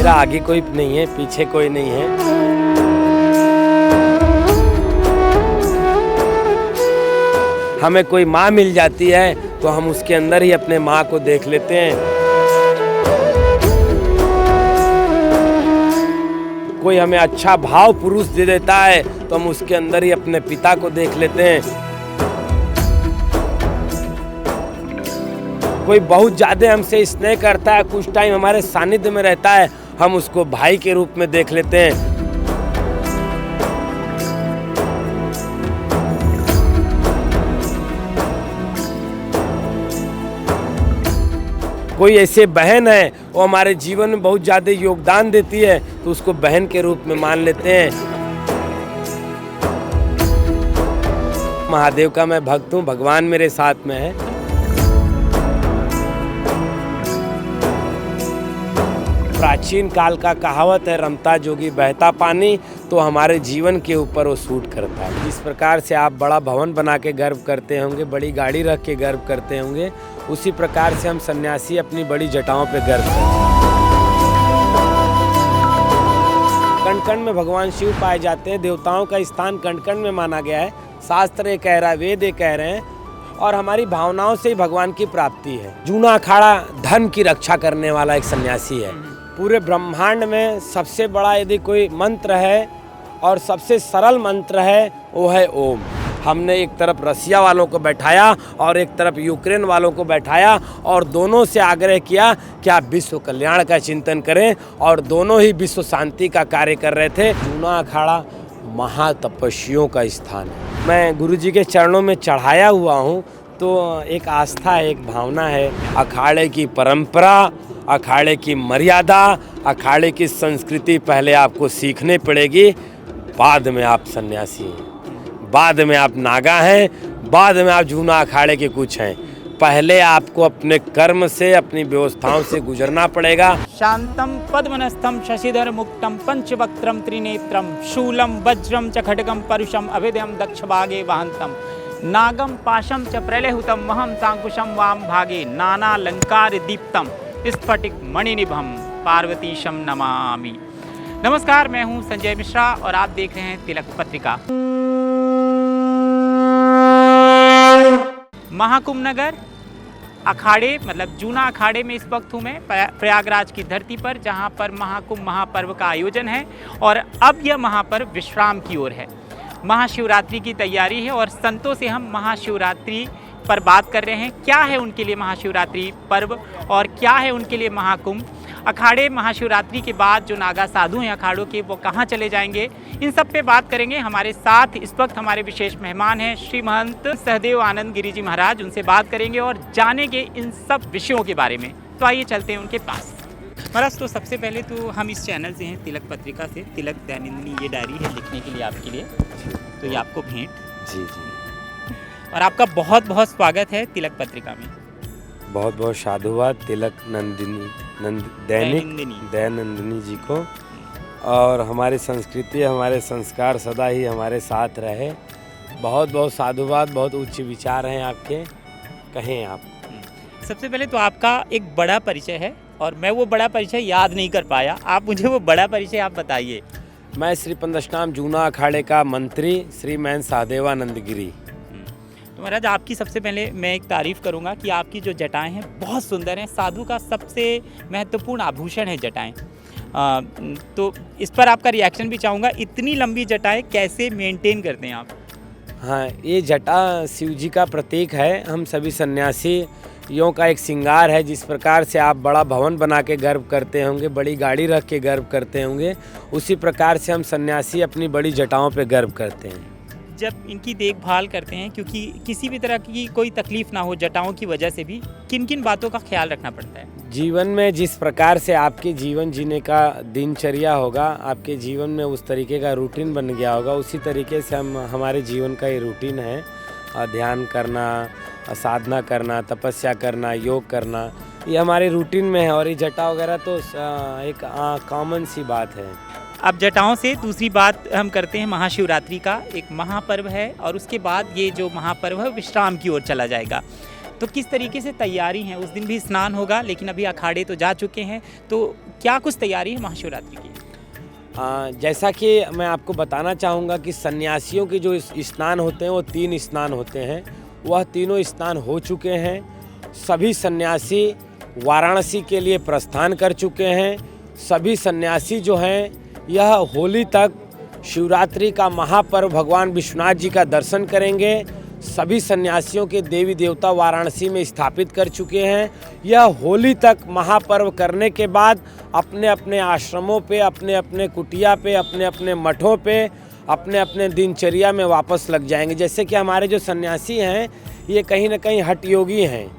मेरा आगे कोई नहीं है, पीछे कोई नहीं है। हमें कोई माँ मिल जाती है तो हम उसके अंदर ही अपने माँ को देख लेते हैं। कोई हमें अच्छा भाव पुरुष दे देता है तो हम उसके अंदर ही अपने पिता को देख लेते हैं। कोई बहुत ज़्यादा हमसे स्नेह करता है, कुछ टाइम हमारे सानिध्य में रहता है, हम उसको भाई के रूप में देख लेते हैं। कोई ऐसे बहन है वो हमारे जीवन में बहुत ज़्यादा योगदान देती है तो उसको बहन के रूप में मान लेते हैं। महादेव का मैं भक्त हूँ, भगवान मेरे साथ में है। प्राचीन काल का कहावत है, रमता जोगी बहता पानी, तो हमारे जीवन के ऊपर वो सूट करता है। जिस प्रकार से आप बड़ा भवन बना के गर्व करते होंगे, बड़ी गाड़ी रख के गर्व करते होंगे, उसी प्रकार से हम सन्यासी अपनी बड़ी जटाओं पे गर्व करते हैं। कण कण में भगवान शिव पाए जाते हैं, देवताओं का स्थान कण कण में माना गया है। शास्त्र ये कह रहा है, वेद ये कह रहे हैं, और हमारी भावनाओं से ही भगवान की प्राप्ति है। जूना अखाड़ा धन की रक्षा करने वाला एक सन्यासी है। पूरे ब्रह्मांड में सबसे बड़ा यदि कोई मंत्र है और सबसे सरल मंत्र है वो है ओम। हमने एक तरफ रसिया वालों को बैठाया और एक तरफ यूक्रेन वालों को बैठाया और दोनों से आग्रह किया कि आप विश्व कल्याण का चिंतन करें, और दोनों ही विश्व शांति का कार्य कर रहे थे। जूना अखाड़ा महातपस्वियों का स्थान है। मैं गुरु जी के चरणों में चढ़ाया हुआ हूँ, तो एक आस्था है, एक भावना है। अखाड़े की परंपरा, अखाड़े की मर्यादा, अखाड़े की संस्कृति पहले आपको सीखनी पड़ेगी, बाद में आप सन्यासी हैं, बाद में आप नागा हैं, बाद में आप जूना अखाड़े के कुछ हैं। पहले आपको अपने कर्म से, अपनी व्यवस्थाओं से गुजरना पड़ेगा। शांतम पद्मनस्थम शशिधर मुक्तम पंचवक्त्रम त्रिनेत्रम शूलम वज्रम च खड्गम परुषम अभेदम दक्षभागे वहंतम नागम पाशम च प्रलहुतम महम सांकुशम वाम भागे नानालंकार दीप्तम स्फटिक मणिनिभम पार्वतीशम नमामि। नमस्कार, मैं हूं संजय मिश्रा और आप देख रहे हैं तिलक पत्रिका। महाकुंभ नगर अखाड़े मतलब जूना अखाड़े में इस वक्त हूँ मैं, प्रयागराज की धरती पर, जहाँ पर महाकुंभ महापर्व का आयोजन है और अब यह महापर्व विश्राम की ओर है। महाशिवरात्रि की तैयारी है और संतों से हम महाशिवरात्रि पर बात कर रहे हैं। क्या है उनके लिए महाशिवरात्रि पर्व और क्या है उनके लिए महाकुंभ। अखाड़े महाशिवरात्रि के बाद जो नागा साधु हैं अखाड़ों के, वो कहाँ चले जाएंगे, इन सब पे बात करेंगे। हमारे साथ इस वक्त हमारे विशेष मेहमान हैं श्री महंत सहदेव आनंद गिरी जी महाराज। उनसे बात करेंगे और जानेंगे इन सब विषयों के बारे में। तो आइए चलते हैं उनके पास। महाराज, तो सबसे पहले तो हम इस चैनल से हैं, तिलक पत्रिका से। तिलक दैनंदिनी ये डायरी है लिखने के लिए आपके लिए, तो ये आपको भेंट। जी जी। और आपका बहुत बहुत स्वागत है तिलक पत्रिका में। बहुत बहुत साधुवाद तिलक दैनंदिनी जी को, और हमारी संस्कृति, हमारे संस्कार सदा ही हमारे साथ रहे। बहुत बहुत साधुवाद, बहुत उच्च विचार हैं आपके, कहें आप। सबसे पहले तो आपका एक बड़ा परिचय है और मैं वो बड़ा परिचय याद नहीं कर पाया, आप मुझे वो बड़ा परिचय आप बताइए। मैं श्री पंदश्नाम जूना अखाड़े का मंत्री श्री महंत सहदेवानंद गिरी। तो महाराज, आपकी सबसे पहले मैं एक तारीफ़ करूंगा कि आपकी जो जटाएं हैं बहुत सुंदर हैं। साधु का सबसे महत्वपूर्ण आभूषण है जटाएं। तो इस पर आपका रिएक्शन भी चाहूँगा। इतनी लंबी जटाएं कैसे मेंटेन करते हैं आप? हाँ, ये जटा शिव जी का प्रतीक है। हम सभी सन्यासी यों का एक श्रृंगार है। जिस प्रकार से आप बड़ा भवन बना के गर्व करते होंगे, बड़ी गाड़ी रख के गर्व करते होंगे, उसी प्रकार से हम सन्यासी अपनी बड़ी जटाओं पे गर्व करते हैं। जब इनकी देखभाल करते हैं, क्योंकि किसी भी तरह की कोई तकलीफ ना हो जटाओं की वजह से भी, किन किन बातों का ख्याल रखना पड़ता है? जीवन में जिस प्रकार से आपके जीवन जीने का दिनचर्या होगा, आपके जीवन में उस तरीके का रूटीन बन गया होगा, उसी तरीके से हमारे जीवन का ये रूटीन है। ध्यान करना, साधना करना, तपस्या करना, योग करना, ये हमारे रूटीन में है। और ये जटा वगैरह तो एक कॉमन सी बात है। अब जटाओं से दूसरी बात हम करते हैं। महाशिवरात्रि का एक महापर्व है और उसके बाद ये जो महापर्व है विश्राम की ओर चला जाएगा। तो किस तरीके से तैयारी है? उस दिन भी स्नान होगा, लेकिन अभी अखाड़े तो जा चुके हैं, तो क्या कुछ तैयारी है महाशिवरात्रि की? जैसा कि मैं आपको बताना चाहूँगा कि सन्यासियों के जो स्नान होते हैं वो 3 स्नान होते हैं। वह तीनों स्नान हो चुके हैं। सभी सन्यासी वाराणसी के लिए प्रस्थान कर चुके हैं। सभी सन्यासी जो हैं यह होली तक शिवरात्रि का महापर्व भगवान विश्वनाथ जी का दर्शन करेंगे। सभी सन्यासियों के देवी देवता वाराणसी में स्थापित कर चुके हैं। यह होली तक महापर्व करने के बाद अपने अपने आश्रमों पे, अपने अपने कुटिया पे, अपने अपने मठों पे, अपने अपने दिनचर्या में वापस लग जाएंगे। जैसे कि हमारे जो सन्यासी हैं ये कहीं ना कहीं हठ योगी हैं,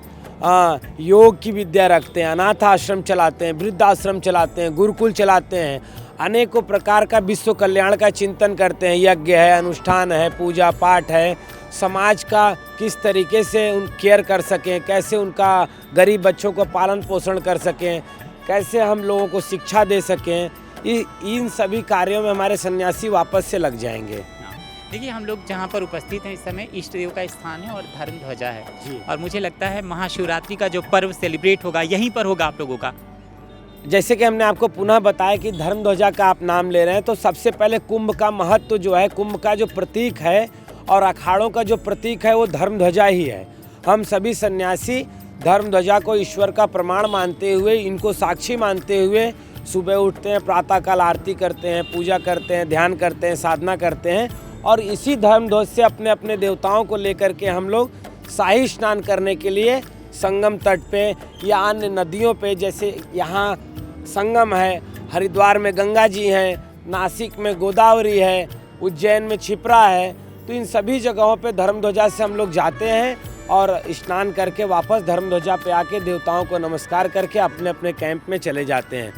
योग की विद्या रखते हैं, अनाथ आश्रम चलाते हैं, वृद्धाश्रम चलाते हैं, गुरुकुल चलाते हैं, अनेकों प्रकार का विश्व कल्याण का चिंतन करते हैं। यज्ञ है, अनुष्ठान है, पूजा पाठ है, समाज का किस तरीके से उन केयर कर सकें, कैसे उनका गरीब बच्चों को पालन पोषण कर सकें, कैसे हम लोगों को शिक्षा दे सकें, इन सभी कार्यों में हमारे सन्यासी वापस से लग जाएंगे। देखिए, हम लोग जहाँ पर उपस्थित हैं इस समय इष्ट देव का स्थान है और धर्म ध्वजा है जी। और मुझे लगता है महाशिवरात्रि का जो पर्व सेलिब्रेट होगा यहीं पर होगा आप लोगों का। जैसे कि हमने आपको पुनः बताया कि धर्म ध्वजा का आप नाम ले रहे हैं, तो सबसे पहले कुंभ का महत्व जो है, कुंभ का जो प्रतीक है और अखाड़ों का जो प्रतीक है वो धर्म ध्वजा ही है। हम सभी सन्यासी धर्म ध्वजा को ईश्वर का प्रमाण मानते हुए, इनको साक्षी मानते हुए सुबह उठते हैं, प्रातःकाल आरती करते हैं, पूजा करते हैं, ध्यान करते हैं, साधना करते हैं और इसी धर्म ध्वज से अपने अपने देवताओं को लेकर के हम लोग शाही स्नान करने के लिए संगम तट पे या अन्य नदियों पे, जैसे यहाँ संगम है, हरिद्वार में गंगा जी हैं, नासिक में गोदावरी है, उज्जैन में क्षिप्रा है, तो इन सभी जगहों पे धर्म ध्वजा से हम लोग जाते हैं और स्नान करके वापस धर्म ध्वजा पे आके देवताओं को नमस्कार करके अपने अपने कैंप में चले जाते हैं।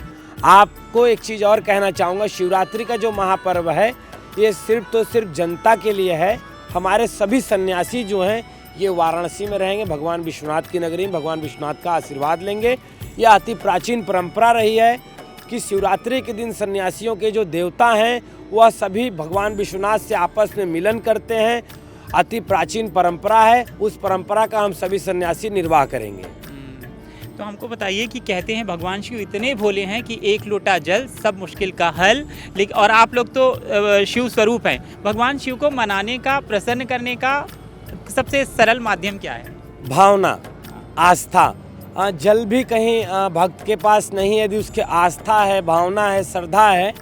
आपको एक चीज़ और कहना चाहूँगा, शिवरात्रि का जो महापर्व है ये सिर्फ तो सिर्फ जनता के लिए है। हमारे सभी सन्यासी जो हैं ये वाराणसी में रहेंगे, भगवान विश्वनाथ की नगरी में भगवान विश्वनाथ का आशीर्वाद लेंगे। यह अति प्राचीन परंपरा रही है कि शिवरात्रि के दिन सन्यासियों के जो देवता हैं वह सभी भगवान विश्वनाथ से आपस में मिलन करते हैं। अति प्राचीन परंपरा है, उस परंपरा का हम सभी सन्यासी निर्वाह करेंगे। तो हमको बताइए कि कहते हैं भगवान शिव इतने भोले हैं कि एक लोटा जल सब मुश्किल का हल, लेकिन और आप लोग तो शिव स्वरूप हैं। भगवान शिव को मनाने का, प्रसन्न करने का सबसे सरल माध्यम क्या है? भावना, आस्था। जल भी कहीं भक्त के पास नहीं है, यदि उसकी आस्था है, भावना है, श्रद्धा है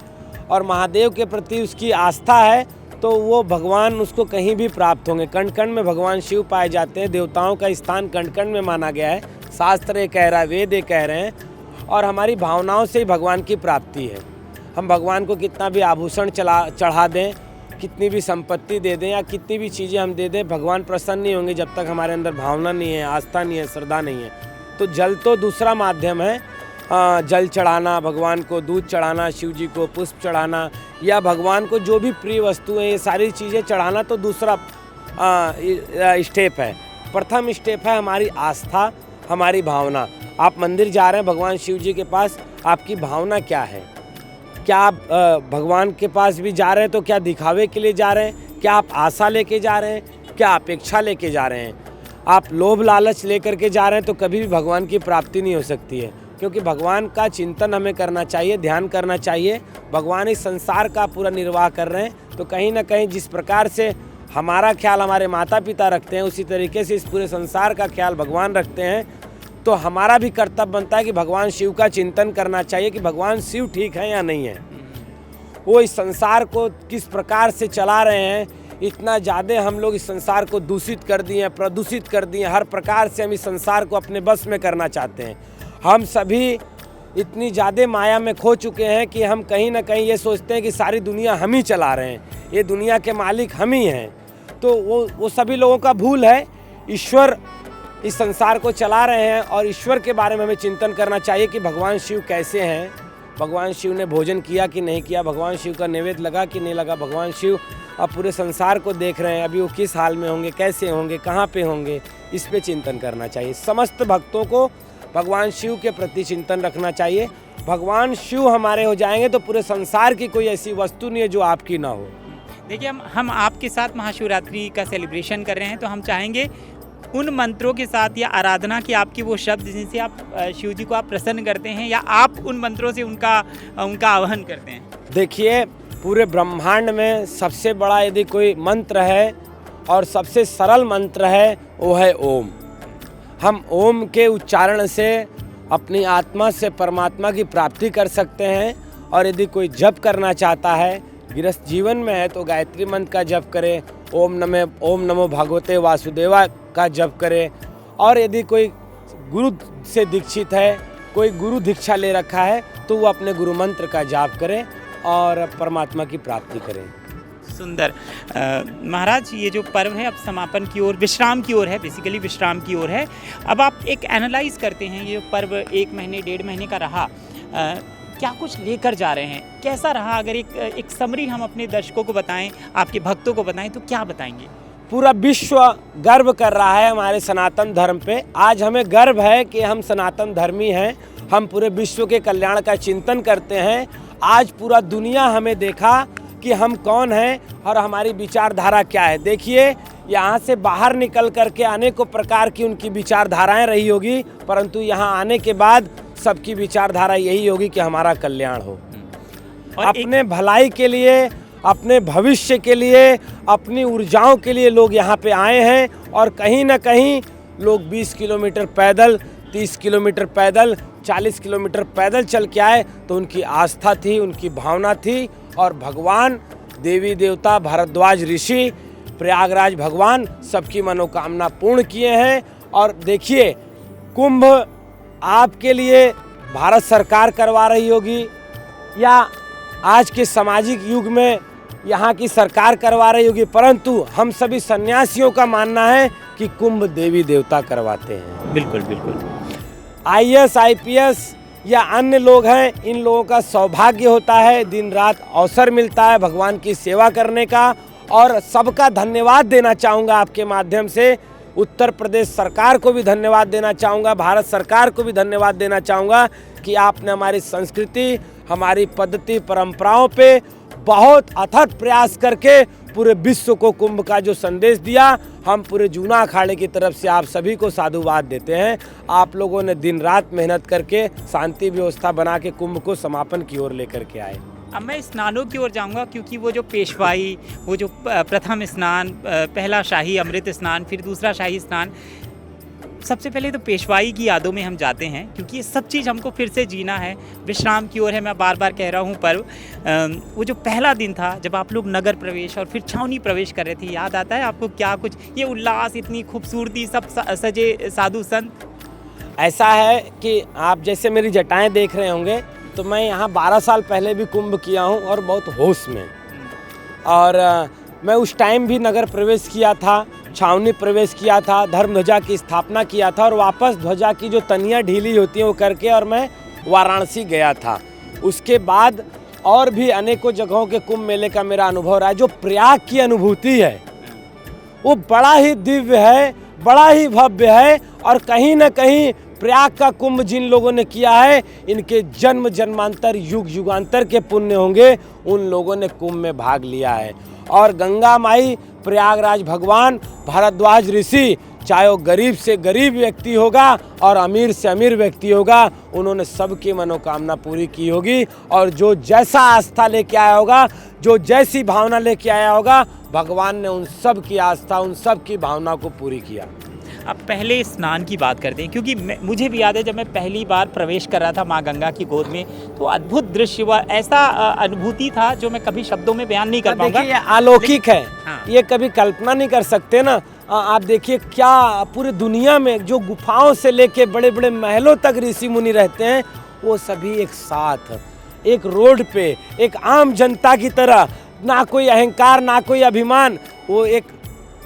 और महादेव के प्रति उसकी आस्था है तो वो भगवान उसको कहीं भी प्राप्त होंगे। कण कण में भगवान शिव पाए जाते हैं। देवताओं का स्थान कण कण में माना गया है। शास्त्र ये कह रहा है, वेद ये कह रहे हैं और हमारी भावनाओं से ही भगवान की प्राप्ति है। हम भगवान को कितना भी आभूषण चढ़ा दें, कितनी भी संपत्ति दे दें या कितनी भी चीज़ें हम दे दें, भगवान प्रसन्न नहीं होंगे जब तक हमारे अंदर भावना नहीं है, आस्था नहीं है, श्रद्धा नहीं है। तो जल तो दूसरा माध्यम है, जल चढ़ाना, भगवान को दूध चढ़ाना, शिव जी को पुष्प चढ़ाना या भगवान को जो भी प्रिय वस्तु हैं ये सारी चीज़ें चढ़ाना तो दूसरा स्टेप है। प्रथम स्टेप है हमारी आस्था, हमारी भावना। आप मंदिर जा रहे हैं भगवान शिव जी के पास, आपकी भावना क्या है? क्या आप भगवान के पास भी जा रहे हैं तो क्या दिखावे के लिए जा रहे हैं? क्या आप आशा लेके जा रहे हैं? क्या अपेक्षा लेके जा रहे हैं? आप लोभ लालच लेकर के जा रहे हैं तो कभी भी भगवान की प्राप्ति नहीं हो सकती है, क्योंकि भगवान का चिंतन हमें करना चाहिए, ध्यान करना चाहिए। भगवान इस संसार का पूरा निर्वाह कर रहे हैं, तो कहीं ना कहीं जिस प्रकार से हमारा ख्याल हमारे माता पिता रखते हैं उसी तरीके से इस पूरे संसार का ख्याल भगवान रखते हैं। तो हमारा भी कर्तव्य बनता है कि भगवान शिव का चिंतन करना चाहिए कि भगवान शिव ठीक है या नहीं है, वो इस संसार को किस प्रकार से चला रहे हैं। इतना ज़्यादा हम लोग इस संसार को दूषित कर दिए हैं, प्रदूषित कर दिए हैं, हर प्रकार से हम इस संसार को अपने बस में करना चाहते हैं। हम सभी इतनी ज़्यादा माया में खो चुके हैं कि हम कहीं ना कहीं ये सोचते हैं कि सारी दुनिया हम ही चला रहे हैं, ये दुनिया के मालिक हम ही हैं। तो वो सभी लोगों का भूल है। ईश्वर इस संसार को चला रहे हैं और ईश्वर के बारे में हमें चिंतन करना चाहिए कि भगवान शिव कैसे हैं, भगवान शिव ने भोजन किया कि नहीं किया, भगवान शिव का नैवेद्य लगा कि नहीं लगा, भगवान शिव अब पूरे संसार को देख रहे हैं, अभी वो किस हाल में होंगे, कैसे होंगे, कहाँ पे होंगे, इस पे चिंतन करना चाहिए। समस्त भक्तों को भगवान शिव के प्रति चिंतन रखना चाहिए। भगवान शिव हमारे हो जाएंगे तो पूरे संसार की कोई ऐसी वस्तु नहीं है जो आपकी ना हो। देखिए, हम आपके साथ महाशिवरात्रि का सेलिब्रेशन कर रहे हैं, तो हम चाहेंगे उन मंत्रों के साथ या आराधना के आपके वो शब्द जिनसे आप शिव जी को आप प्रसन्न करते हैं, या आप उन मंत्रों से उनका आह्वान करते हैं? देखिए, पूरे ब्रह्मांड में सबसे बड़ा यदि कोई मंत्र है और सबसे सरल मंत्र है वो है ओम। हम ओम के उच्चारण से अपनी आत्मा से परमात्मा की प्राप्ति कर सकते हैं। और यदि कोई जप करना चाहता है, गृहस्थ जीवन में है, तो गायत्री मंत्र का जप करे, ओम नमो भगवते वासुदेवा का जप करे। और यदि कोई गुरु से दीक्षित है, कोई गुरु दीक्षा ले रखा है, तो वो अपने गुरु मंत्र का जाप करे और परमात्मा की प्राप्ति करें। सुंदर। महाराज, ये जो पर्व है अब समापन की ओर, विश्राम की ओर है, बेसिकली विश्राम की ओर है। अब आप एक एनालाइज करते हैं, ये पर्व 1 महीने 1.5 महीने का रहा, क्या कुछ लेकर जा रहे हैं, कैसा रहा? अगर एक समरी हम अपने दर्शकों को बताएं, आपके भक्तों को बताएं, तो क्या बताएंगे? पूरा विश्व गर्व कर रहा है हमारे सनातन धर्म पे। आज हमें गर्व है कि हम सनातन धर्मी हैं, हम पूरे विश्व के कल्याण का चिंतन करते हैं। आज पूरा दुनिया हमें देखा कि हम कौन हैं और हमारी विचारधारा क्या है। देखिए, यहाँ से बाहर निकल करके अनेकों प्रकार की उनकी विचारधाराएं रही होगी, परंतु यहाँ आने के बाद सबकी विचारधारा यही होगी कि हमारा कल्याण हो। अपने भलाई के लिए, अपने भविष्य के लिए, अपनी ऊर्जाओं के लिए लोग यहाँ पे आए हैं। और कहीं ना कहीं लोग 20 किलोमीटर पैदल, 30 किलोमीटर पैदल, 40 किलोमीटर पैदल चल के आए, तो उनकी आस्था थी, उनकी भावना थी। और भगवान, देवी देवता, भारद्वाज ऋषि, प्रयागराज भगवान सबकी मनोकामना पूर्ण किए हैं। और देखिए, कुंभ आपके लिए भारत सरकार करवा रही होगी या आज के सामाजिक युग में यहाँ की सरकार करवा रही होगी, परंतु हम सभी सन्यासियों का मानना है कि कुंभ देवी देवता करवाते हैं। बिल्कुल बिल्कुल। IAS IPS या अन्य लोग हैं, इन लोगों का सौभाग्य होता है, दिन रात अवसर मिलता है भगवान की सेवा करने का। और सबका धन्यवाद देना चाहूँगा आपके माध्यम से, उत्तर प्रदेश सरकार को भी धन्यवाद देना चाहूँगा, भारत सरकार को भी धन्यवाद देना चाहूँगा कि आपने हमारी संस्कृति, हमारी पद्धति, परंपराओं पे बहुत अथक प्रयास करके पूरे विश्व को कुंभ का जो संदेश दिया। हम पूरे जूना अखाड़े की तरफ से आप सभी को साधुवाद देते हैं। आप लोगों ने दिन रात मेहनत करके शांति व्यवस्था बना के कुंभ को समापन की ओर लेकर के आए। अब मैं स्नानों की ओर जाऊंगा, क्योंकि वो जो पेशवाई, वो जो प्रथम स्नान, पहला शाही अमृत स्नान, फिर दूसरा शाही स्नान, सबसे पहले तो पेशवाई की यादों में हम जाते हैं, क्योंकि ये सब चीज़ हमको फिर से जीना है। विश्राम की ओर है, मैं बार बार कह रहा हूँ पर्व। वो जो पहला दिन था जब आप लोग नगर प्रवेश और फिर छावनी प्रवेश कर रहे थे, याद आता है आपको क्या कुछ? ये उल्लास, इतनी खूबसूरती, सब सजे साधु संत। ऐसा है कि आप जैसे मेरी जटाएं देख रहे होंगे, तो मैं यहाँ 12 साल पहले भी कुंभ किया हूँ और बहुत होश में। और मैं उस टाइम भी नगर प्रवेश किया था, छावनी प्रवेश किया था, धर्म ध्वजा की स्थापना किया था और वापस ध्वजा की जो तनियाँ ढीली होती हैं वो करके और मैं वाराणसी गया था। उसके बाद और भी अनेकों जगहों के कुंभ मेले का मेरा अनुभव रहा है। जो प्रयाग की अनुभूति है वो बड़ा ही दिव्य है, बड़ा ही भव्य है। और कहीं ना कहीं प्रयाग का कुंभ जिन लोगों ने किया है, इनके जन्म जन्मांतर युग युगांतर के पुण्य होंगे, उन लोगों ने कुंभ में भाग लिया है। और गंगा माई, प्रयागराज भगवान, भारद्वाज ऋषि, चाहे वो गरीब से गरीब व्यक्ति होगा और अमीर से अमीर व्यक्ति होगा, उन्होंने सबकी मनोकामना पूरी की होगी। और जो जैसा आस्था लेके आया होगा, जो जैसी भावना लेके आया होगा, भगवान ने उन सब की आस्था, उन सब की भावना को पूरी किया। अब पहले स्नान की बात करते हैं, क्योंकि मुझे भी याद है जब मैं पहली बार प्रवेश कर रहा था माँ गंगा की गोद में, तो अद्भुत दृश्य हुआ, ऐसा अनुभूति था जो मैं कभी शब्दों में बयान नहीं कर पाऊंगा। ये अलौकिक है। हाँ। ये कभी कल्पना नहीं कर सकते ना। आप देखिए क्या पूरी दुनिया में जो गुफाओं से लेके बड़े बड़े महलों तक ऋषि मुनि रहते हैं, वो सभी एक साथ, एक रोड पे, एक आम जनता की तरह, ना कोई अहंकार, ना कोई अभिमान। वो एक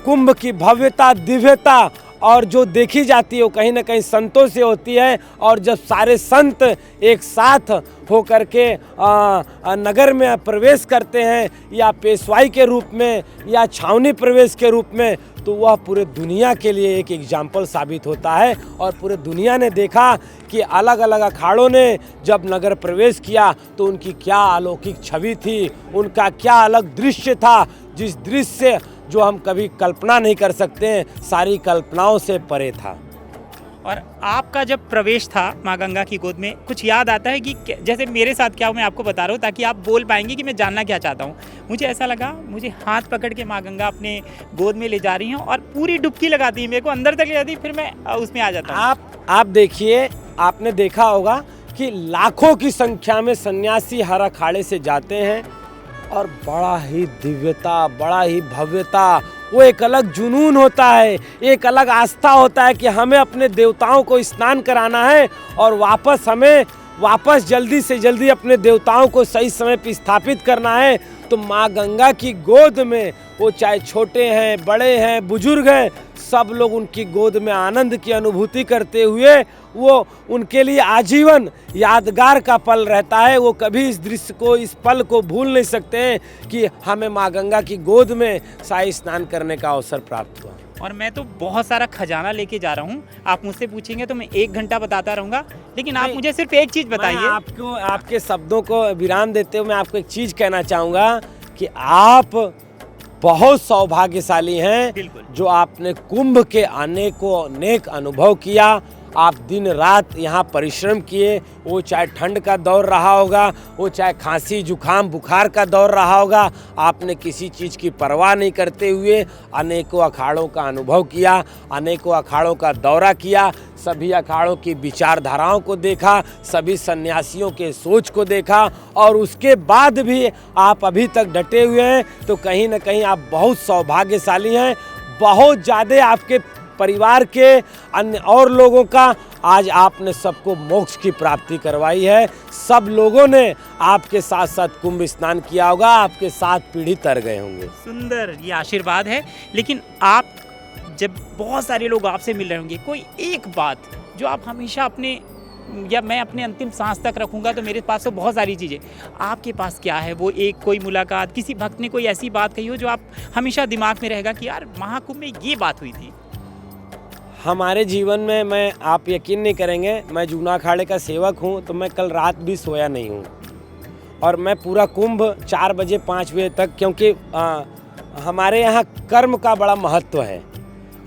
कुंभ की भव्यता, दिव्यता और जो देखी जाती है वो कहीं ना कहीं संतों से होती है। और जब सारे संत एक साथ होकर के नगर में प्रवेश करते हैं, या पेशवाई के रूप में या छावनी प्रवेश के रूप में, तो वह पूरे दुनिया के लिए एक एग्जाम्पल साबित होता है। और पूरे दुनिया ने देखा कि अलग अलग अखाड़ों ने जब नगर प्रवेश किया तो उनकी क्या अलौकिक छवि थी, उनका क्या अलग दृश्य था, जिस दृश्य से जो हम कभी कल्पना नहीं कर सकते हैं, सारी कल्पनाओं से परे था। और आपका जब प्रवेश था माँ गंगा की गोद में, कुछ याद आता है कि जैसे मेरे साथ क्या, मैं आपको बता रहा हूँ ताकि आप बोल पाएंगे कि मैं जानना क्या चाहता हूँ। मुझे ऐसा लगा, मुझे हाथ पकड़ के माँ गंगा अपने गोद में ले जा रही हैं और पूरी डुबकी लगाती है, मेरे को अंदर तक ले जाती है, फिर मैं उसमें आ जाता हूँ। आप देखिए, आपने देखा होगा कि लाखों की संख्या में सन्यासी हर अखाड़े से जाते हैं और बड़ा ही दिव्यता, बड़ा ही भव्यता, वो एक अलग जुनून होता है, एक अलग आस्था होता है कि हमें अपने देवताओं को स्नान कराना है और वापस जल्दी से जल्दी अपने देवताओं को सही समय पर स्थापित करना है। तो माँ गंगा की गोद में, वो चाहे छोटे हैं, बड़े हैं, बुजुर्ग हैं, सब लोग उनकी गोद में आनंद की अनुभूति करते हुए वो उनके लिए आजीवन यादगार का पल रहता है। वो कभी इस दृश्य को, इस पल को भूल नहीं सकते हैं कि हमें माँ गंगा की गोद में शाही स्नान करने का अवसर प्राप्त हुआ। और मैं तो बहुत सारा खजाना लेके जा रहा हूँ, आप मुझसे पूछेंगे तो मैं 1 घंटा बताता रहूँगा, लेकिन आप मुझे सिर्फ एक चीज़ बताइए। आपको, आपके शब्दों को विराम देते हुए मैं आपको एक चीज़ कहना चाहूँगा कि आप बहुत सौभाग्यशाली हैं जो आपने कुंभ के अनेक अनुभव किया। आप दिन रात यहाँ परिश्रम किए, वो चाहे ठंड का दौर रहा होगा, वो चाहे खांसी जुखाम बुखार का दौर रहा होगा, आपने किसी चीज़ की परवाह नहीं करते हुए अनेकों अखाड़ों का अनुभव किया, अनेकों अखाड़ों का दौरा किया, सभी अखाड़ों की विचारधाराओं को देखा, सभी सन्यासियों के सोच को देखा और उसके बाद भी आप अभी तक डटे हुए हैं। तो कहीं ना कहीं आप बहुत सौभाग्यशाली हैं। बहुत ज़्यादा आपके परिवार के अन्य और लोगों का आज आपने सबको मोक्ष की प्राप्ति करवाई है। सब लोगों ने आपके साथ साथ कुंभ स्नान किया होगा, आपके साथ पीढ़ी तर गए होंगे। सुंदर, ये आशीर्वाद है। लेकिन आप जब बहुत सारे लोग आपसे मिल रहे होंगे, कोई एक बात जो आप हमेशा अपने, या मैं अपने अंतिम सांस तक रखूंगा, तो मेरे पास तो बहुत सारी चीज़ें, आपके पास क्या है? वो एक कोई मुलाकात, किसी भक्त ने कोई ऐसी बात कही हो जो आप हमेशा दिमाग में रहेगा कि यार महाकुंभ में ये बात हुई थी। हमारे जीवन में आप यकीन नहीं करेंगे, मैं जूना अखाड़े का सेवक हूँ, तो मैं कल रात भी सोया नहीं हूँ और मैं पूरा कुंभ 4 बजे 5 बजे तक, क्योंकि हमारे यहाँ कर्म का बड़ा महत्व है।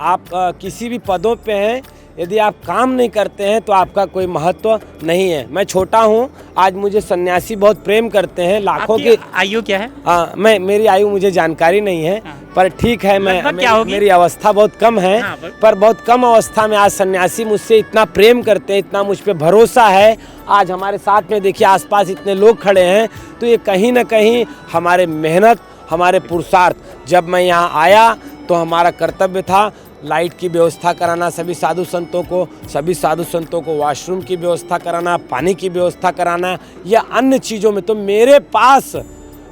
आप किसी भी पदों पे हैं, यदि आप काम नहीं करते हैं तो आपका कोई महत्व नहीं है। मैं छोटा हूँ, आज मुझे सन्यासी बहुत प्रेम करते हैं, लाखों की। आयु क्या है? मेरी आयु मुझे जानकारी नहीं है, पर ठीक है, मेरी अवस्था बहुत कम है, पर बहुत कम अवस्था में आज सन्यासी मुझसे इतना प्रेम करते हैं, इतना मुझ पे भरोसा है। आज हमारे साथ में देखिए आसपास इतने लोग खड़े हैं, तो ये कहीं ना कहीं हमारे मेहनत, हमारे पुरुषार्थ। जब मैं यहाँ आया तो हमारा कर्तव्य था लाइट की व्यवस्था कराना, सभी साधु संतों को वॉशरूम की व्यवस्था कराना, पानी की व्यवस्था कराना या अन्य चीज़ों में। तो मेरे पास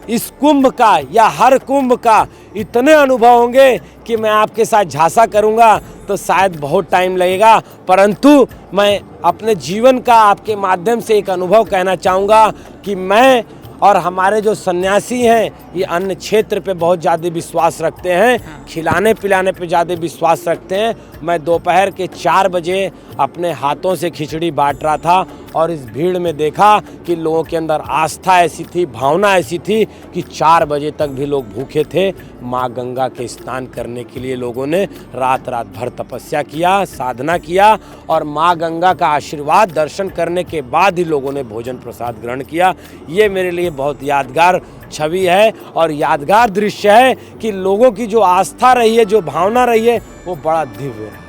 इस कुंभ का या हर कुंभ का इतने अनुभव होंगे कि मैं आपके साथ झांसा करूंगा तो शायद बहुत टाइम लगेगा, परंतु मैं अपने जीवन का आपके माध्यम से एक अनुभव कहना चाहूँगा कि मैं और हमारे जो सन्यासी हैं ये अन्य क्षेत्र पे बहुत ज़्यादा विश्वास रखते हैं, खिलाने पिलाने पे ज़्यादा विश्वास रखते हैं। मैं दोपहर के 4 बजे अपने हाथों से खिचड़ी बांट रहा था और इस भीड़ में देखा कि लोगों के अंदर आस्था ऐसी थी, भावना ऐसी थी कि 4 बजे तक भी लोग भूखे थे। माँ गंगा के स्नान करने के लिए लोगों ने रात भर तपस्या किया, साधना किया और माँ गंगा का आशीर्वाद दर्शन करने के बाद ही लोगों ने भोजन प्रसाद ग्रहण किया। ये मेरे लिए बहुत यादगार छवि है और यादगार दृश्य है कि लोगों की जो आस्था रही है, जो भावना रही है, वो बड़ा दिव्य है।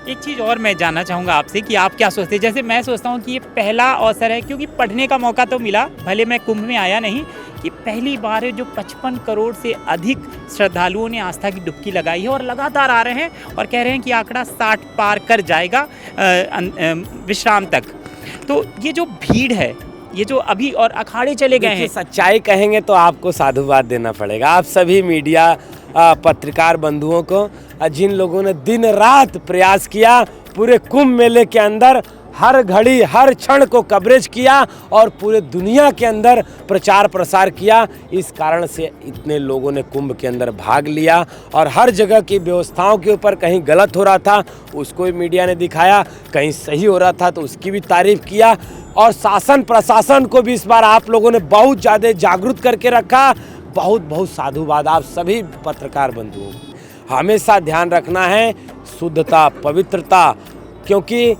एक चीज़ और मैं जानना चाहूँगा आपसे कि आप क्या सोचते हैं? जैसे मैं सोचता हूँ कि ये पहला अवसर है, क्योंकि पढ़ने का मौका तो मिला, भले मैं कुंभ में आया नहीं, कि पहली बार है जो 55 करोड़ से अधिक श्रद्धालुओं ने आस्था की डुबकी लगाई है और लगातार आ रहे हैं और कह रहे हैं कि आंकड़ा 60 पार कर जाएगा विश्राम तक। तो ये जो भीड़ है, ये जो अभी और अखाड़े चले गए हैं, सच्चाई कहेंगे तो आपको साधुवाद देना पड़ेगा। आप सभी मीडिया पत्रकार बंधुओं को, जिन लोगों ने दिन रात प्रयास किया, पूरे कुंभ मेले के अंदर हर घड़ी हर क्षण को कवरेज किया और पूरे दुनिया के अंदर प्रचार प्रसार किया। इस कारण से इतने लोगों ने कुंभ के अंदर भाग लिया और हर जगह की व्यवस्थाओं के ऊपर कहीं गलत हो रहा था उसको भी मीडिया ने दिखाया, कहीं सही हो रहा था तो उसकी भी तारीफ किया। और शासन प्रशासन को भी इस बार आप लोगों ने बहुत ज़्यादा जागरूक करके रखा। बहुत बहुत साधुवाद आप सभी पत्रकार बंधुओं को। हमेशा ध्यान रखना है शुद्धता, पवित्रता, क्योंकि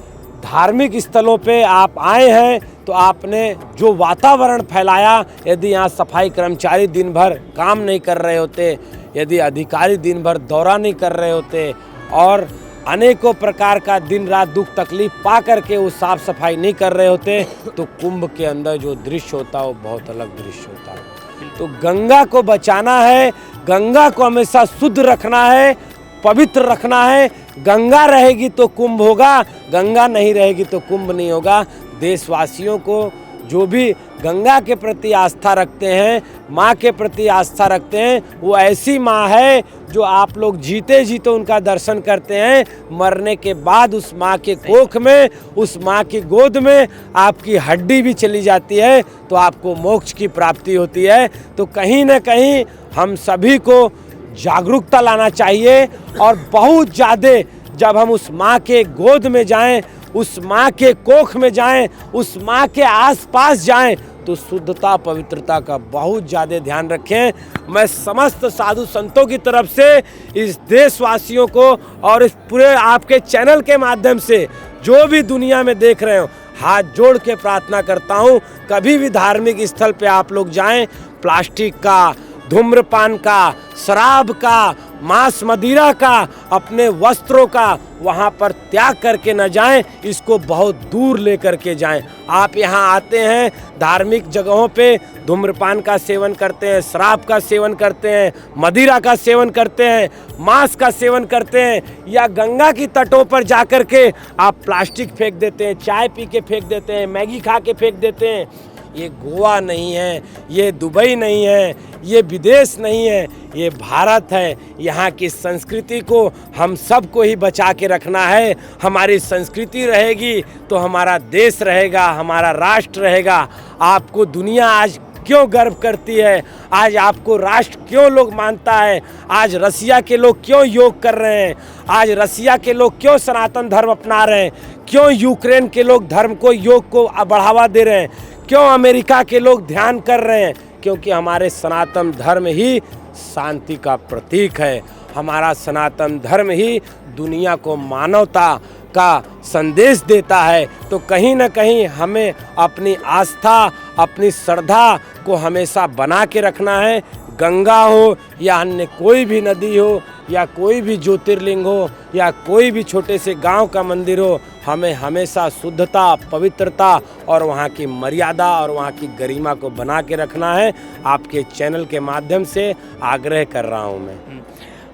धार्मिक स्थलों पे आप आए हैं तो आपने जो वातावरण फैलाया, यदि यहाँ सफाई कर्मचारी दिन भर काम नहीं कर रहे होते, यदि अधिकारी दिन भर दौरा नहीं कर रहे होते और अनेकों प्रकार का दिन रात दुख तकलीफ पा करके वो साफ सफाई नहीं कर रहे होते, तो कुंभ के अंदर जो दृश्य होता है वो बहुत अलग दृश्य होता है। तो गंगा को बचाना है, गंगा को हमेशा शुद्ध रखना है, पवित्र रखना है। गंगा रहेगी तो कुंभ होगा, गंगा नहीं रहेगी तो कुंभ नहीं होगा। देशवासियों को जो भी गंगा के प्रति आस्था रखते हैं, माँ के प्रति आस्था रखते हैं, वो ऐसी माँ है जो आप लोग जीते जी तो उनका दर्शन करते हैं, मरने के बाद उस माँ के कोख में, उस माँ की गोद में आपकी हड्डी भी चली जाती है तो आपको मोक्ष की प्राप्ति होती है। तो कहीं ना कहीं हम सभी को जागरूकता लाना चाहिए और बहुत ज़्यादा जब हम उस माँ के गोद में जाएं, उस माँ के कोख में जाएं, उस माँ के आसपास जाएं, तो शुद्धता पवित्रता का बहुत ज़्यादा ध्यान रखें। मैं समस्त साधु संतों की तरफ से इस देशवासियों को और इस पूरे आपके चैनल के माध्यम से जो भी दुनिया में देख रहे हो, हाथ जोड़ के प्रार्थना करता हूँ, कभी भी धार्मिक स्थल पे आप लोग जाएं, प्लास्टिक का, धूम्रपान का, शराब का, मांस मदिरा का, अपने वस्त्रों का वहाँ पर त्याग करके न जाएं, इसको बहुत दूर लेकर के जाएं। आप यहाँ आते हैं, धार्मिक जगहों पे धूम्रपान का सेवन करते हैं, शराब का सेवन करते हैं, मदिरा का सेवन करते हैं, मांस का सेवन करते हैं, या गंगा की तटों पर जा कर के आप प्लास्टिक फेंक देते हैं, चाय पी के फेंक देते हैं, मैगी खा के फेंक देते हैं। ये गोवा नहीं है, ये दुबई नहीं है, ये विदेश नहीं है, ये भारत है। यहाँ की संस्कृति को हम सबको ही बचा के रखना है। हमारी संस्कृति रहेगी तो हमारा देश रहेगा, हमारा राष्ट्र रहेगा। आपको दुनिया आज क्यों गर्व करती है, आज आपको राष्ट्र क्यों लोग मानता है, आज रसिया के लोग क्यों योग कर रहे हैं, आज रसिया के लोग क्यों सनातन धर्म अपना रहे हैं, क्यों यूक्रेन के लोग धर्म को, योग को बढ़ावा दे रहे हैं, क्यों अमेरिका के लोग ध्यान कर रहे हैं, क्योंकि हमारे सनातन धर्म ही शांति का प्रतीक है। हमारा सनातन धर्म ही दुनिया को मानवता का संदेश देता है। तो कहीं ना कहीं हमें अपनी आस्था, अपनी श्रद्धा को हमेशा बना के रखना है। गंगा हो या अन्य कोई भी नदी हो या कोई भी ज्योतिर्लिंग हो या कोई भी छोटे से गांव का मंदिर हो, हमें हमेशा शुद्धता, पवित्रता और वहाँ की मर्यादा और वहाँ की गरिमा को बना के रखना है। आपके चैनल के माध्यम से आग्रह कर रहा हूँ मैं।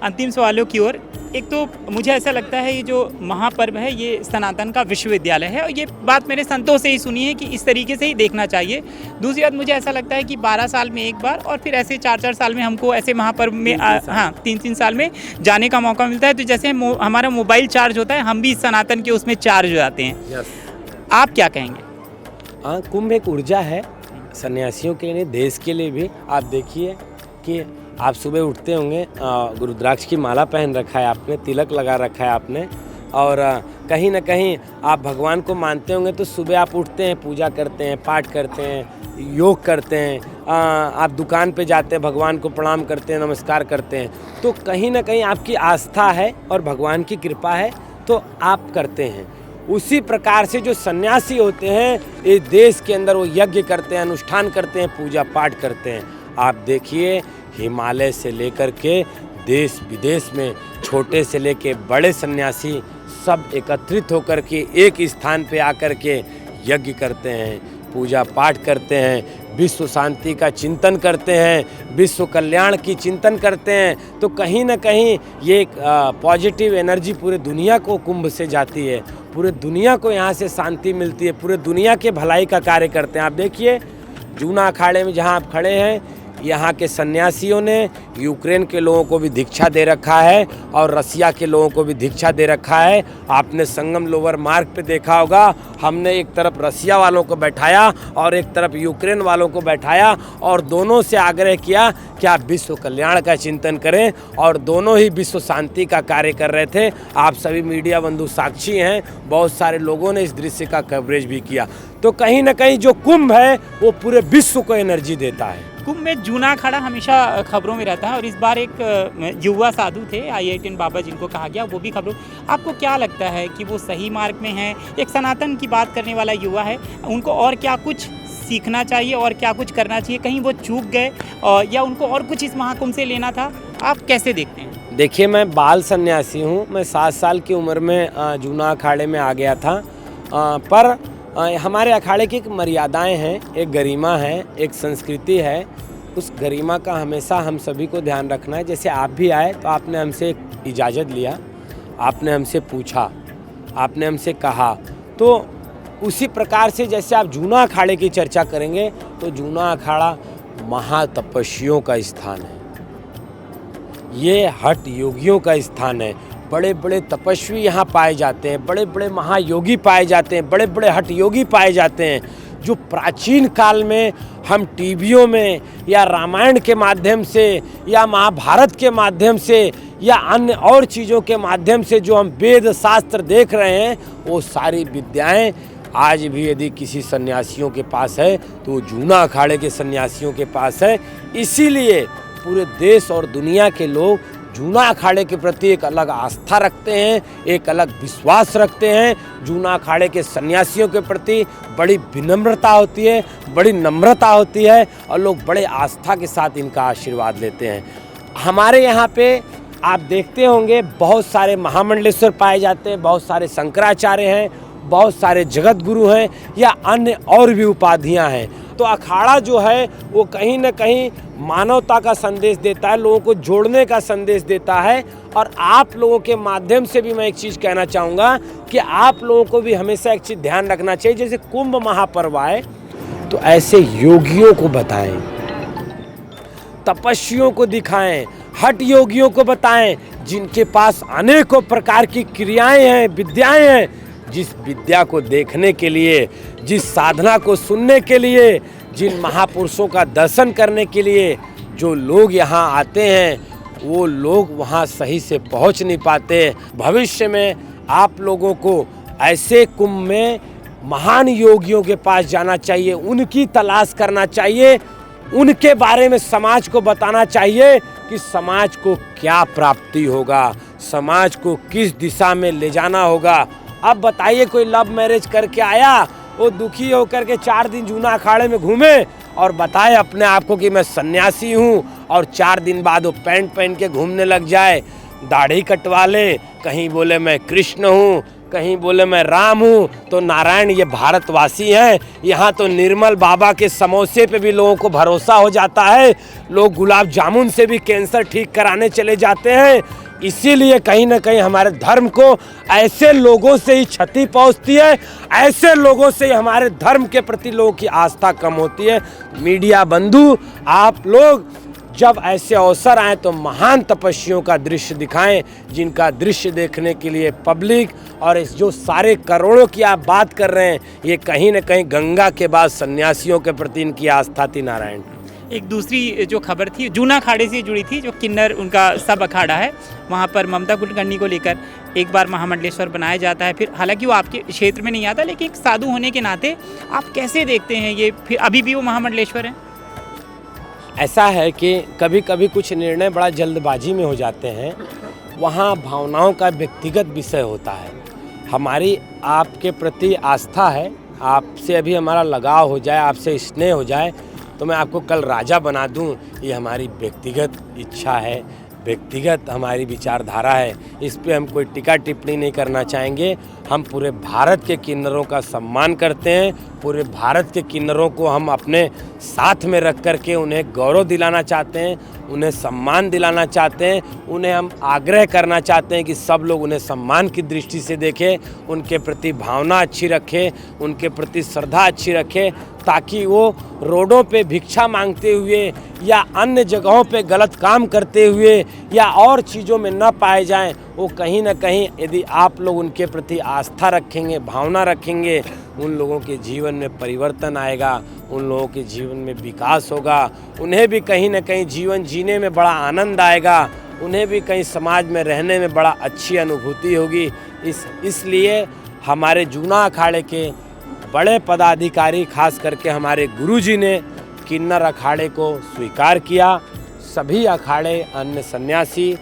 अंतिम सवालों की ओर, एक तो मुझे ऐसा लगता है ये जो महापर्व है ये सनातन का विश्वविद्यालय है, और ये बात मैंने संतों से ही सुनी है कि इस तरीके से ही देखना चाहिए। दूसरी बात, मुझे ऐसा लगता है कि 12 साल में एक बार और फिर ऐसे 4-4 साल में हमको ऐसे महापर्व में 3-3 साल में जाने का मौका मिलता है। तो जैसे हमारा मोबाइल चार्ज होता है, हम भी सनातन के उसमें चार्ज हो जाते हैं। आप क्या कहेंगे? हाँ, कुंभ एक ऊर्जा है सन्यासियों के लिए, देश के लिए भी। आप देखिए कि आप सुबह उठते होंगे, रुद्राक्ष की माला पहन रखा है आपने, तिलक लगा रखा है आपने, और कहीं ना कहीं आप भगवान को मानते होंगे। तो सुबह आप उठते हैं, पूजा करते हैं, पाठ करते हैं, योग करते हैं, आप दुकान पे जाते हैं, भगवान को प्रणाम करते हैं, नमस्कार करते हैं। तो कहीं ना कहीं आपकी आस्था है और भगवान की कृपा है तो आप करते हैं। उसी प्रकार से जो सन्यासी होते हैं इस देश के अंदर, वो यज्ञ करते हैं, अनुष्ठान करते हैं, पूजा पाठ करते हैं। आप देखिए हिमालय से लेकर के देश विदेश में छोटे से लेके बड़े सन्यासी सब एकत्रित होकर के एक स्थान पे आकर के यज्ञ करते हैं, पूजा पाठ करते हैं, विश्व शांति का चिंतन करते हैं, विश्व कल्याण की चिंतन करते हैं। तो कहीं ना कहीं ये एक पॉजिटिव एनर्जी पूरे दुनिया को कुंभ से जाती है, पूरे दुनिया को यहाँ से शांति मिलती है, पूरे दुनिया के भलाई का कार्य करते हैं। आप देखिए जूना अखाड़े में जहाँ आप खड़े हैं, यहाँ के सन्यासियों ने यूक्रेन के लोगों को भी दीक्षा दे रखा है और रसिया के लोगों को भी दीक्षा दे रखा है। आपने संगम लोअर मार्ग पे देखा होगा, हमने एक तरफ रसिया वालों को बैठाया और एक तरफ यूक्रेन वालों को बैठाया और दोनों से आग्रह किया कि आप विश्व कल्याण का चिंतन करें, और दोनों ही विश्व शांति का कार्य कर रहे थे। आप सभी मीडिया बंधु साक्षी हैं, बहुत सारे लोगों ने इस दृश्य का कवरेज भी किया। तो कहीं ना कहीं जो कुंभ है वो पूरे विश्व को एनर्जी देता है। कुंभ में जूना अखाड़ा हमेशा खबरों में रहता है और इस बार एक युवा साधु थे I18 बाबा जिनको कहा गया, वो भी खबरों। आपको क्या लगता है कि वो सही मार्ग में हैं? एक सनातन की बात करने वाला युवा है, उनको और क्या कुछ सीखना चाहिए और क्या कुछ करना चाहिए? कहीं वो चूक गए या उनको और कुछ इस महाकुंभ से लेना था? आप कैसे देखते हैं? देखिए, मैं बाल सन्यासी हूँ। मैं 7 साल की उम्र में जूना अखाड़े में आ गया था, पर हमारे अखाड़े की एक मर्यादाएं हैं, एक गरिमा है, एक संस्कृति है। उस गरिमा का हमेशा हम सभी को ध्यान रखना है। जैसे आप भी आए तो आपने हमसे इजाज़त लिया, आपने हमसे पूछा, आपने हमसे कहा, तो उसी प्रकार से जैसे आप जूना अखाड़े की चर्चा करेंगे तो जूना अखाड़ा महातपस्वियों का स्थान है, ये हठ योगियों का स्थान है। बड़े बड़े तपस्वी यहाँ पाए जाते हैं, बड़े बड़े महायोगी पाए जाते हैं, बड़े बड़े हठ योगी पाए जाते हैं, जो प्राचीन काल में हम टीवियों में या रामायण के माध्यम से या महाभारत के माध्यम से या अन्य और चीज़ों के माध्यम से जो हम वेद शास्त्र देख रहे हैं, वो सारी विद्याएं आज भी यदि किसी सन्यासियों के पास है तो वो जूना अखाड़े के सन्यासियों के पास है। इसीलिए पूरे देश और दुनिया के लोग जूना अखाड़े के प्रति एक अलग आस्था रखते हैं, एक अलग विश्वास रखते हैं। जूना अखाड़े के सन्यासियों के प्रति बड़ी विनम्रता होती है, बड़ी नम्रता होती है और लोग बड़े आस्था के साथ इनका आशीर्वाद लेते हैं। हमारे यहाँ पे आप देखते होंगे बहुत सारे महामंडलेश्वर पाए जाते हैं, बहुत सारे शंकराचार्य हैं, बहुत सारे जगत गुरु हैं या अन्य और भी उपाधियां हैं। तो अखाड़ा जो है वो कहीं न कहीं मानवता का संदेश देता है, लोगों को जोड़ने का संदेश देता है। और आप लोगों के माध्यम से भी मैं एक चीज़ कहना चाहूँगा कि आप लोगों को भी हमेशा एक चीज़ ध्यान रखना चाहिए। जैसे कुंभ महापर्व आए तो ऐसे योगियों को बताएं, तपस्वियों को दिखाएं, हठ योगियों को बताएं, जिनके पास अनेकों प्रकार की क्रियाएं हैं, विद्याएं हैं। जिस विद्या को देखने के लिए, जिस साधना को सुनने के लिए, जिन महापुरुषों का दर्शन करने के लिए जो लोग यहाँ आते हैं, वो लोग वहाँ सही से पहुँच नहीं पाते। भविष्य में आप लोगों को ऐसे कुंभ में महान योगियों के पास जाना चाहिए, उनकी तलाश करना चाहिए, उनके बारे में समाज को बताना चाहिए कि समाज को क्या प्राप्ति होगा, समाज को किस दिशा में ले जाना होगा। अब बताइए, कोई लव मैरिज करके आया, वो दुखी होकर के 4 दिन जूना अखाड़े में घूमे और बताए अपने आप को कि मैं सन्यासी हूँ, और 4 दिन बाद वो पैंट पहन के घूमने लग जाए, दाढ़ी कटवा ले, कहीं बोले मैं कृष्ण हूँ, कहीं बोले मैं राम हूँ। तो नारायण, ये भारतवासी हैं, यहाँ तो निर्मल बाबा के समोसे पे भी लोगों को भरोसा हो जाता है, लोग गुलाब जामुन से भी कैंसर ठीक कराने चले जाते हैं। इसीलिए कहीं ना कहीं हमारे धर्म को ऐसे लोगों से ही क्षति पहुंचती है, ऐसे लोगों से ही हमारे धर्म के प्रति लोगों की आस्था कम होती है। मीडिया बंधु, आप लोग जब ऐसे अवसर आए तो महान तपस्वियों का दृश्य दिखाएं, जिनका दृश्य देखने के लिए पब्लिक और इस जो सारे करोड़ों की आप बात कर रहे हैं, ये कहीं न कहीं गंगा के बाद सन्यासियों के प्रति इनकी आस्था थी। नारायण, एक दूसरी जो खबर थी जूना अखाड़े से जुड़ी थी, जो किन्नर उनका सब अखाड़ा है, वहाँ पर ममता कुलकर्णी को लेकर एक बार महामंडलेश्वर बनाया जाता है। फिर हालांकि वो आपके क्षेत्र में नहीं आता, लेकिन एक साधु होने के नाते आप कैसे देखते हैं ये, फिर अभी भी वो महामंडलेश्वर हैं? ऐसा है कि कभी कभी कुछ निर्णय बड़ा जल्दबाजी में हो जाते हैं, वहाँ भावनाओं का व्यक्तिगत विषय होता है। हमारी आपके प्रति आस्था है, आपसे अभी हमारा लगाव हो जाए, आपसे स्नेह हो जाए तो मैं आपको कल राजा बना दूं, ये हमारी व्यक्तिगत इच्छा है, व्यक्तिगत हमारी विचारधारा है। इस पे हम कोई टीका टिप्पणी नहीं करना चाहेंगे। हम पूरे भारत के किन्नरों का सम्मान करते हैं, पूरे भारत के किन्नरों को हम अपने साथ में रख कर के उन्हें गौरव दिलाना चाहते हैं, उन्हें सम्मान दिलाना चाहते हैं, उन्हें हम आग्रह करना चाहते हैं कि सब लोग उन्हें सम्मान की दृष्टि से देखें, उनके प्रति भावना अच्छी रखें, उनके प्रति श्रद्धा अच्छी रखें, ताकि वो रोडों पे भिक्षा मांगते हुए या अन्य जगहों पे गलत काम करते हुए या और चीज़ों में न पाए जाएं। वो कहीं ना कहीं यदि आप लोग उनके प्रति आस्था रखेंगे, भावना रखेंगे, उन लोगों के जीवन में परिवर्तन आएगा, उन लोगों के जीवन में विकास होगा, उन्हें भी कहीं ना कहीं जीवन जीने में बड़ा आनंद आएगा, उन्हें भी कहीं समाज में रहने में बड़ा अच्छी अनुभूति होगी। इसलिए हमारे जूना अखाड़े के बड़े पदाधिकारी, खास करके हमारे गुरुजी ने किन्नर अखाड़े को स्वीकार किया। सभी अखाड़े अन्य सन्यासी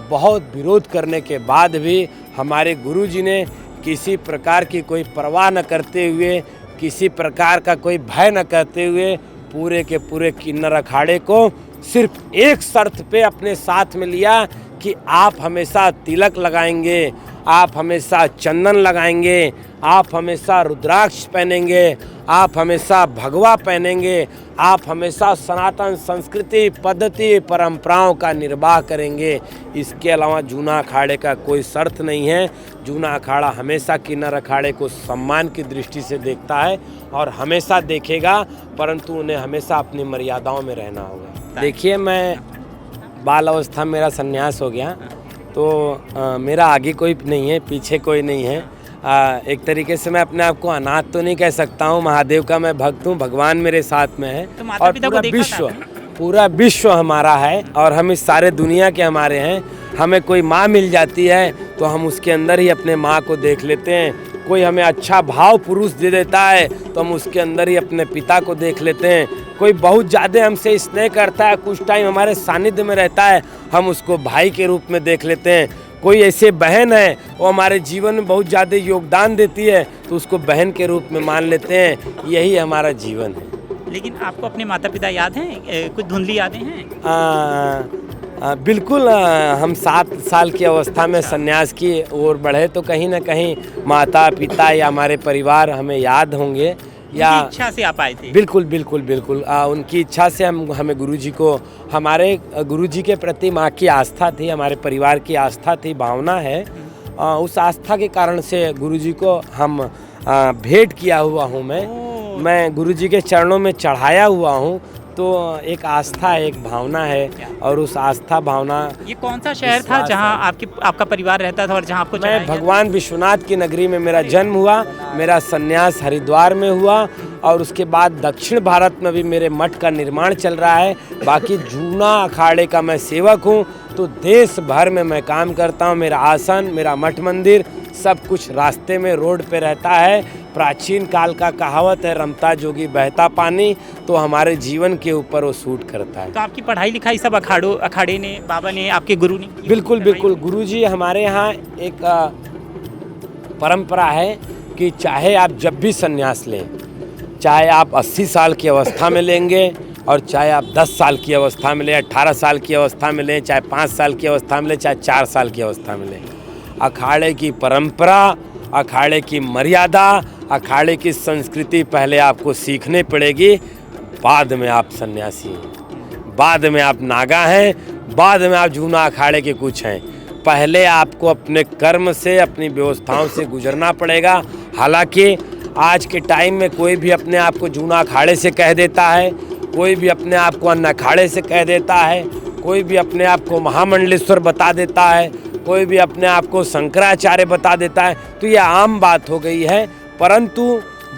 बहुत विरोध करने के बाद भी हमारे गुरुजी ने किसी प्रकार की कोई परवाह न करते हुए, किसी प्रकार का कोई भय न करते हुए पूरे के पूरे किन्नर अखाड़े को सिर्फ एक शर्त पे अपने साथ में लिया कि आप हमेशा तिलक लगाएंगे, आप हमेशा चंदन लगाएंगे, आप हमेशा रुद्राक्ष पहनेंगे, आप हमेशा भगवा पहनेंगे, आप हमेशा सनातन संस्कृति पद्धति परंपराओं का निर्वाह करेंगे। इसके अलावा जूना अखाड़े का कोई शर्त नहीं है। जूना अखाड़ा हमेशा किन्नर अखाड़े को सम्मान की दृष्टि से देखता है और हमेशा देखेगा, परंतु उन्हें हमेशा अपनी मर्यादाओं में रहना होगा। देखिए, मैं बाल अवस्था में मेरा संन्यास हो गया, तो मेरा आगे कोई नहीं है, पीछे कोई नहीं है। एक तरीके से मैं अपने आप को अनाथ तो नहीं कह सकता हूँ, महादेव का मैं भक्त हूँ, भगवान मेरे साथ में है और पूरा विश्व हमारा है और हम इस सारे दुनिया के हमारे हैं। हमें कोई माँ मिल जाती है तो हम उसके अंदर ही अपने माँ को देख लेते हैं। कोई हमें अच्छा भाव पुरुष दे देता है तो हम उसके अंदर ही अपने पिता को देख लेते हैं। कोई बहुत ज़्यादा हमसे स्नेह करता है, कुछ टाइम हमारे सानिध्य में रहता है, हम उसको भाई के रूप में देख लेते हैं। कोई ऐसे बहन है वो हमारे जीवन में बहुत ज़्यादा योगदान देती है तो उसको बहन के रूप में मान लेते हैं। यही हमारा जीवन है। लेकिन आपको अपने माता पिता याद हैं? कुछ धुंधली यादें हैं? बिल्कुल। हम 7 साल की अवस्था में संन्यास की ओर बढ़े तो कहीं ना कहीं माता पिता या हमारे परिवार हमें याद होंगे या इच्छा से आप आए थे? बिल्कुल बिल्कुल बिल्कुल। उनकी इच्छा से हमें गुरुजी को, हमारे गुरुजी के प्रति माँ की आस्था थी, हमारे परिवार की आस्था थी, भावना है। उस आस्था के कारण से गुरुजी को हम भेंट किया हुआ हूँ। मैं गुरुजी के चरणों में चढ़ाया हुआ हूँ। तो एक आस्था है, एक भावना है और उस आस्था भावना। ये कौन सा शहर था जहाँ आपका परिवार रहता था और जहाँ आपको मैं भगवान विश्वनाथ की नगरी में मेरा जन्म हुआ। मेरा संन्यास हरिद्वार में हुआ और उसके बाद दक्षिण भारत में भी मेरे मठ का निर्माण चल रहा है। बाकी जूना अखाड़े का मैं सेवक हूँ, तो देश भर में मैं काम करता हूँ। मेरा आसन, मेरा मठ मंदिर सब कुछ रास्ते में रोड पे रहता है। प्राचीन काल का कहावत है, रमता जोगी बहता पानी, तो हमारे जीवन के ऊपर वो सूट करता है। तो आपकी पढ़ाई लिखाई सब अखाड़े ने, बाबा ने, आपके गुरु ने? बिल्कुल बिल्कुल। गुरुजी, हमारे यहाँ एक परंपरा है कि चाहे आप जब भी संन्यास लें, चाहे आप 80 साल की अवस्था में लेंगे और चाहे आप 10 साल की अवस्था में लें, 18 साल की अवस्था में लें, चाहे 5 साल की अवस्था में लें, चाहे 4 साल की अवस्था में लें, अखाड़े की परंपरा, अखाड़े की मर्यादा, अखाड़े की संस्कृति पहले आपको सीखनी पड़ेगी। बाद में आप सन्यासी हैं, बाद में आप नागा हैं, बाद में आप जूना अखाड़े के कुछ हैं। पहले आपको अपने कर्म से, अपनी व्यवस्थाओं से गुजरना पड़ेगा। हालांकि आज के टाइम में कोई भी अपने आप को जूना अखाड़े से कह देता है, कोई भी अपने आप को अन्य अखाड़े से कह देता है, कोई भी अपने आप को महामंडलेश्वर बता देता है, कोई भी अपने आप को शंकराचार्य बता देता है। तो ये आम बात हो गई है। परंतु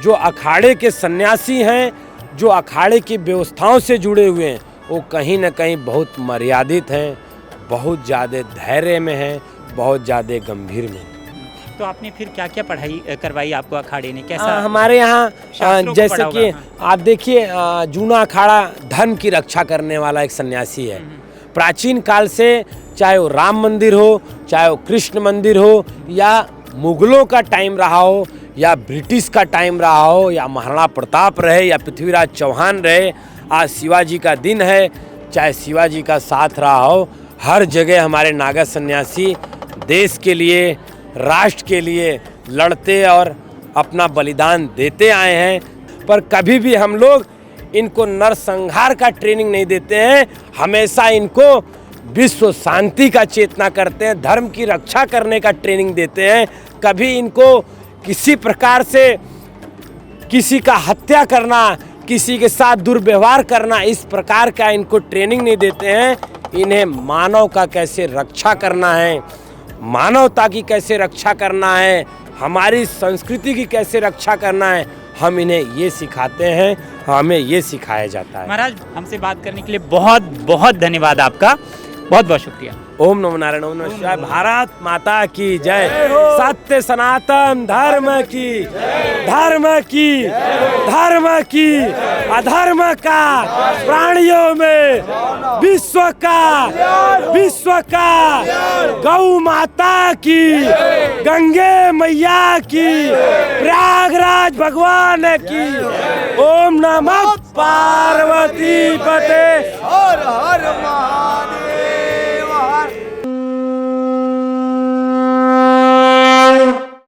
जो अखाड़े के सन्यासी हैं, जो अखाड़े की व्यवस्थाओं से जुड़े हुए हैं, वो कहीं ना कहीं बहुत मर्यादित हैं, बहुत ज़्यादा धैर्य में हैं, बहुत ज़्यादा गंभीर में। तो आपने फिर क्या क्या पढ़ाई करवाई आपको अखाड़े ने? कैसा हमारे यहाँ जैसे कि आप देखिए, जूना अखाड़ा धर्म की रक्षा करने वाला एक सन्यासी है। प्राचीन काल से, चाहे वो राम मंदिर हो, चाहे वो कृष्ण मंदिर हो, या मुगलों का टाइम रहा हो, या ब्रिटिश का टाइम रहा हो, या महाराणा प्रताप रहे, या पृथ्वीराज चौहान रहे, आज शिवाजी का दिन है, चाहे शिवाजी का साथ रहा हो, हर जगह हमारे नागा सन्यासी देश के लिए, राष्ट्र के लिए लड़ते और अपना बलिदान देते आए हैं। पर कभी भी हम लोग इनको नरसंहार का ट्रेनिंग नहीं देते हैं। हमेशा इनको विश्व शांति का चेतना करते हैं, धर्म की रक्षा करने का ट्रेनिंग देते हैं। कभी इनको किसी प्रकार से किसी का हत्या करना, किसी के साथ दुर्व्यवहार करना, इस प्रकार का इनको ट्रेनिंग नहीं देते हैं। इन्हें मानव का कैसे रक्षा करना है, मानवता की कैसे रक्षा करना है, हमारी संस्कृति की कैसे रक्षा करना है, हम इन्हें ये सिखाते हैं, हमें ये सिखाया जाता है। महाराज, हमसे बात करने के लिए बहुत बहुत धन्यवाद आपका, बहुत बहुत शुक्रिया। ओम नमो नारायण, ओम नमः शिवाय। भारत माता की जय। सत्य सनातन धर्म की, धर्म की, धर्म की, अधर्म का प्राणियों में विश्व का गौ माता की, गंगे मैया की, प्रयागराज भगवान की। ओम नमः पार्वती पते। हर हर महादेव।